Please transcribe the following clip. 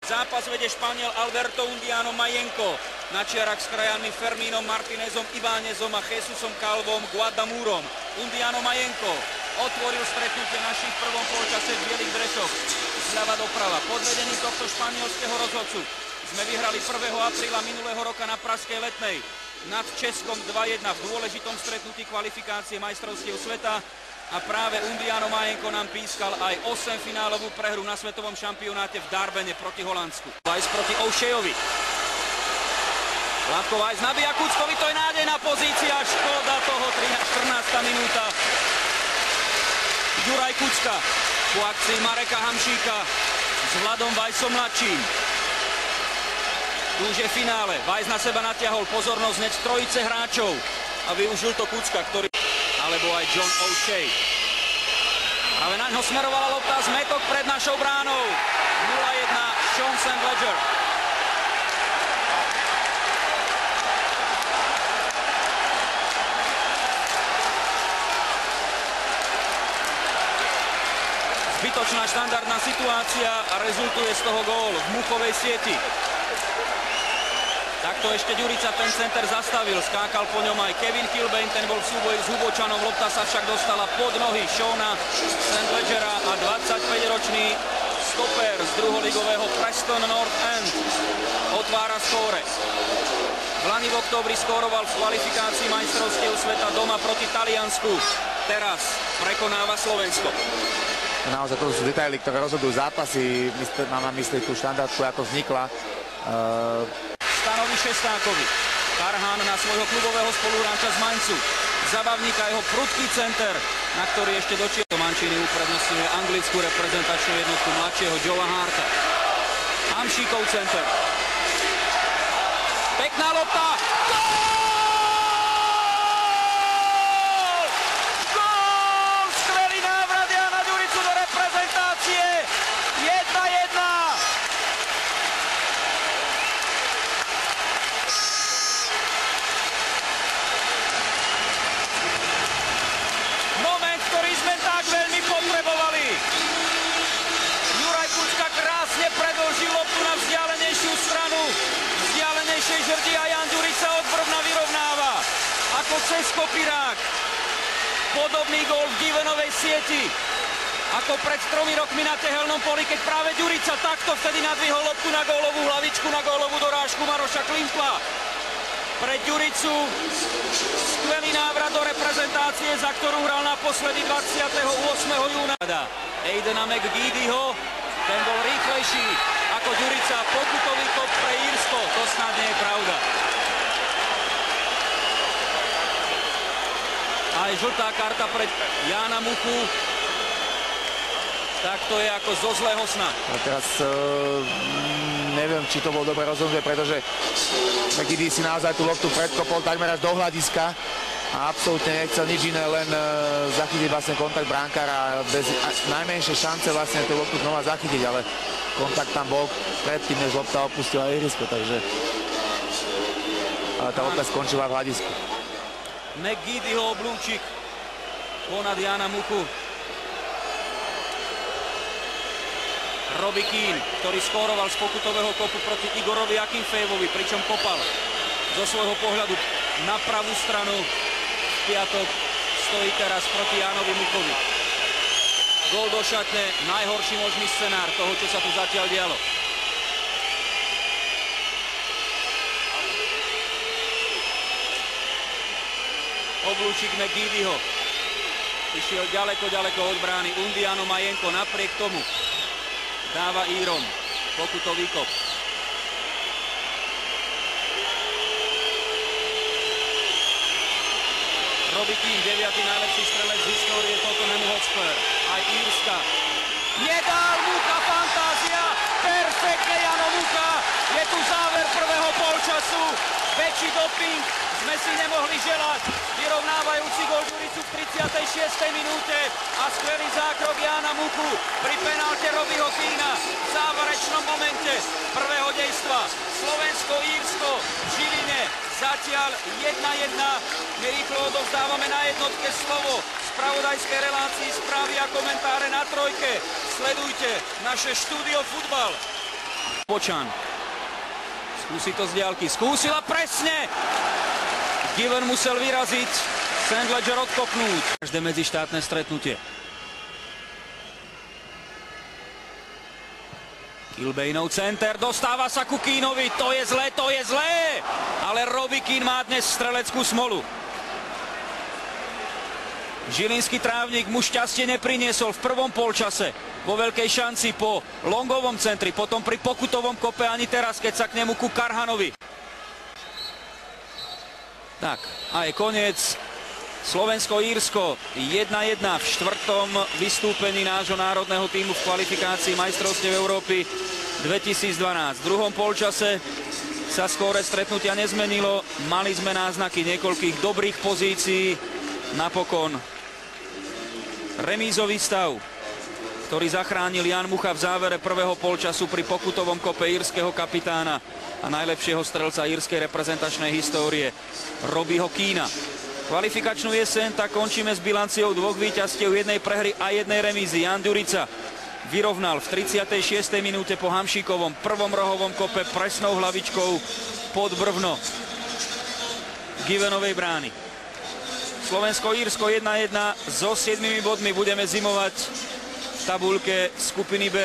Zápas vedie Španiel Alberto Undiano Mayenko. Na čiarach s krajami Fermínom Martinezom, Ibánezom a Jesusom Calvom Guadamurom. Undiano Mayenko otvoril stretnutie našich v prvom polčase v bielých dresoch. Zľava doprava. Pod vedením tohto španielského rozhodcu sme vyhrali 1. apríla minulého roka na Pražskej Letnej nad Českom 2-1 v dôležitom stretnutí kvalifikácie majstrovstiev sveta. A práve Undiano Mayenko nám pískal aj 8-finálovú prehru na svetovom šampionáte v Darbene proti Holandsku. Weiss proti O'Sheaovi. Vládko Weiss nabíja Kuckovi, to je nádejná pozícia, škoda toho, 14. minúta. Juraj Kucka po akcii Mareka Hamšíka s Vladom Weissom mladším. Tu už je finále, Weiss na seba natiahol pozornosť hneď trojice hráčov a využil to Kucka, ktorý alebo aj John O'Shea. Práve na ňo smerovala lopta, zmetok pred našou bránou. 0-1 Sean St. Ledger. Zbytočná štandardná situácia a rezultuje z toho gól v muchovej sieti. Takto ešte Ďurica ten center zastavil, skákal po ňom aj Kevin Kilbane, ten bol v súboji s Hubočanom, lopta sa však dostala pod nohy Seana St. Ledgera a 25-ročný stoper z druholigového Preston North End otvára skóre. V lani v októbri skóroval v kvalifikácii majstrovstiev sveta doma proti Taliansku, teraz prekonáva Slovensko. Naozaj to sú detaily, ktoré rozhodujú zápasy, mám na mysli tú štandardku, ako vznikla. Stanovi Šestákovi. Tarhan na svojho klubového spoluhráča z Mainzu. Zabavníka jeho prudký center, na ktorý ešte dočiahol. Mancini uprednostňuje anglickú reprezentačnú jednotku mladšieho Joea Harta. Hamšíkov center. Pekná lopta. Gól! Gól! Skvelý návrat Jana Ďuricu do reprezentácie. 1-1. Potrebovali. Juraj Kucka krásne predĺžil loptu na vzdialenejšiu stranu. Vzdialenejšej žrdi a Jan Ďurica odbrvna vyrovnáva. Ako cez kopirák. Podobný gól v Givenovej sieti. Ako pred 3 rokmi na tehelnom poli, keď práve Ďurica takto vtedy nadvihol loptu na gólovú hlavičku, na gólovú dorážku Maroša Klimpla. Pre Ďuricu skvelý návrat do reprezentácie, za ktorú hral naposledy 28. júna. Aidena McGeadyho, ten bol rýchlejší ako Ďurica, pokutový kop pre Írsko, to snad nie je pravda. Aj žltá karta pre Jána Muchu, tak to je ako zo zlého sna. A teraz neviem, či to bolo dobre rozhodnutie, pretože McGeady si naozaj tú loptu predkopol takmer až do hľadiska a absolútne nechcel nič iné, len zachytiť vlastne kontakt brankára bez najmenšej šance vlastne tú loptu znova zachytiť, ale kontakt tam bol predtým, než lopta opustila ihrisko, takže ale tá lopta skončila v hľadisku. McGeadyho oblúčik ponad Jana Muchu. Robbie Keane, ktorý skóroval z pokutového kopu proti Igorovi Akinfejevovi, pričom kopal zo svojho pohľadu na pravú stranu. V piatok stojí teraz proti Jánovi Muchovi. Gól do šatne, najhorší možný scenár toho, čo sa tu zatiaľ dialo. Oblúčik McGeadyho išiel ďaleko od brány. Undiano Mayenko napriek tomu dáva Írom pokutový kop. Robbie Keane, 9. najlepší strelec z histórie Tottenhamu Hotspur. Aj Írska. Nedal Mucha, fantázia! Perfektne Jano Mucha! Je tu záver prvého polčasu. Väčší doping sme si nemohli želať. Vyrovnávajúci gól Ďuricu v 36. minúte a skvelý zákrok Jána Muchu pri penálte Robbieho Keana v záverečnom momente prvého dejstva. Slovensko-Írsko v Žiline zatiaľ 1-1. My rýchlo odovzdávame na jednotke slovo spravodajskej relácii správy a komentáre na trojke. Sledujte naše štúdio Futbal. Počan. Skúsi to z diaľky. Skúsila presne. Given musel vyraziť. St. Ledger odkopnúť. Každé medzištátne stretnutie. Kilbejnov center. Dostáva sa ku Keanovi. To je zlé, to je zlé. Ale Robbie Keane má dnes streleckú smolu. Žilinský trávnik mu šťastie nepriniesol v prvom polčase. Vo veľkej šanci po longovom centri, potom pri pokutovom kope ani teraz, keď sa k nemu ku Karhanovi. Tak, a je koniec. Slovensko-Írsko 1-1 v štvrtom vystúpení nášho národného tímu v kvalifikácii majstrovstiev Európy 2012. V druhom polčase sa skóre stretnutia nezmenilo. Mali sme náznaky niekoľkých dobrých pozícií. Napokon remízový stav, ktorý zachránil Jan Mucha v závere prvého polčasu pri pokutovom kope írskeho kapitána a najlepšieho strelca írskej reprezentačnej histórie Robbieho Keana. Kvalifikačnú jeseň tak končíme s bilanciou 2 víťazstiev, 1 prehry a 1 remízy. Jan Ďurica vyrovnal v 36. minúte po Hamšíkovom prvom rohovom kope presnou hlavičkou pod brvno Givenovej brány. Slovensko-Írsko 1-1 so 7 bodmi budeme zimovať v tabuľke skupiny B.